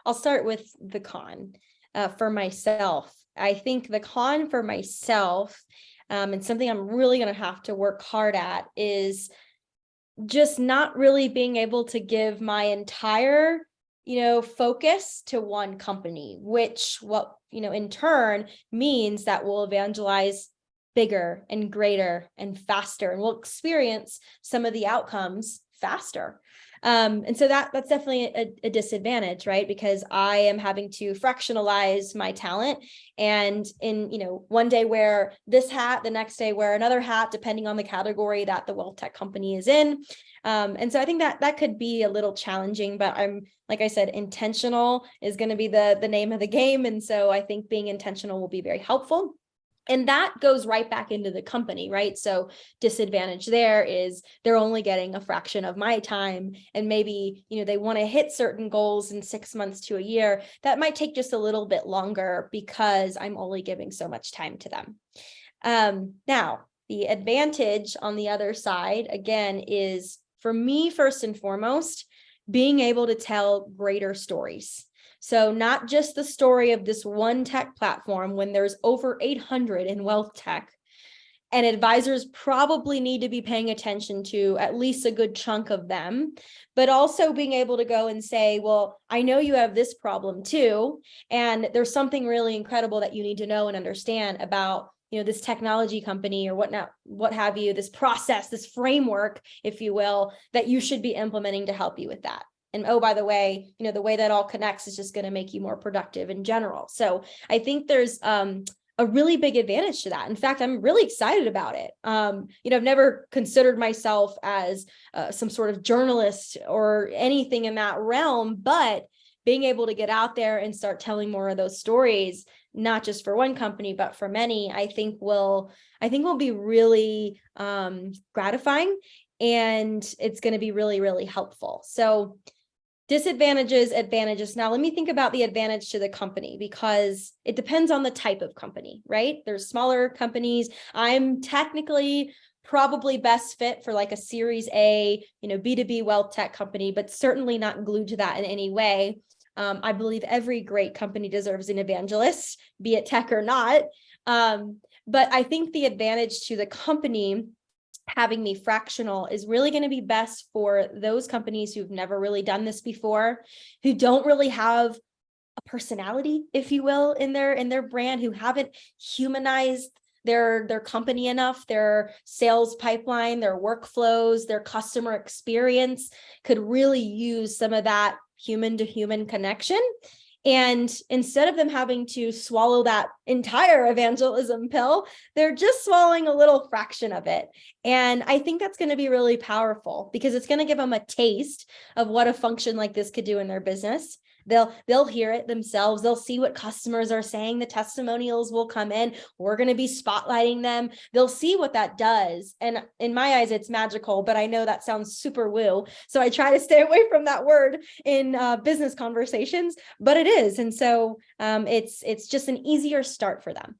I'll start with the con for myself. I think the con for myself, and something I'm really going to have to work hard at, is just not really being able to give my entire, focus to one company, which in turn means that we'll evangelize bigger and greater and faster, and we'll experience some of the outcomes faster. And so that's definitely a disadvantage, right? Because I am having to fractionalize my talent, and in, one day wear this hat, the next day wear another hat, depending on the category that the WealthTech company is in. And so I think that could be a little challenging, but like I said, intentional is going to be the name of the game. And so I think being intentional will be very helpful. And that goes right back into the company, right? So disadvantage there is they're only getting a fraction of my time, and maybe, they want to hit certain goals in 6 months to a year. That might take just a little bit longer because I'm only giving so much time to them. Now, the advantage on the other side, again, is for me, first and foremost, being able to tell greater stories. So not just the story of this one tech platform when there's over 800 in WealthTech, and advisors probably need to be paying attention to at least a good chunk of them, but also being able to go and say, well, I know you have this problem too, and there's something really incredible that you need to know and understand about this technology company or what have you, this process, this framework, if you will, that you should be implementing to help you with that. And oh, by the way, the way that all connects is just going to make you more productive in general. So I think there's a really big advantage to that. In fact, I'm really excited about it. I've never considered myself as some sort of journalist or anything in that realm, but being able to get out there and start telling more of those stories, not just for one company, but for many, I think will be really gratifying, and it's going to be really, really helpful. So disadvantages, advantages. Now, let me think about the advantage to the company, because it depends on the type of company, right? There's smaller companies. I'm technically probably best fit for like a Series A, B2B wealth tech company, but certainly not glued to that in any way. I believe every great company deserves an evangelist, be it tech or not. But I think the advantage to the company having me fractional is really going to be best for those companies who've never really done this before, who don't really have a personality, if you will, in their brand, who haven't humanized their company enough, their sales pipeline, their workflows, their customer experience, could really use some of that human to human connection. And instead of them having to swallow that entire evangelism pill, they're just swallowing a little fraction of it. And I think that's going to be really powerful, because it's going to give them a taste of what a function like this could do in their business. They'll hear it themselves. They'll see what customers are saying. The testimonials will come in. We're going to be spotlighting them. They'll see what that does. And in my eyes, it's magical, but I know that sounds super woo. So I try to stay away from that word in business conversations, but it is. And so it's just an easier start for them.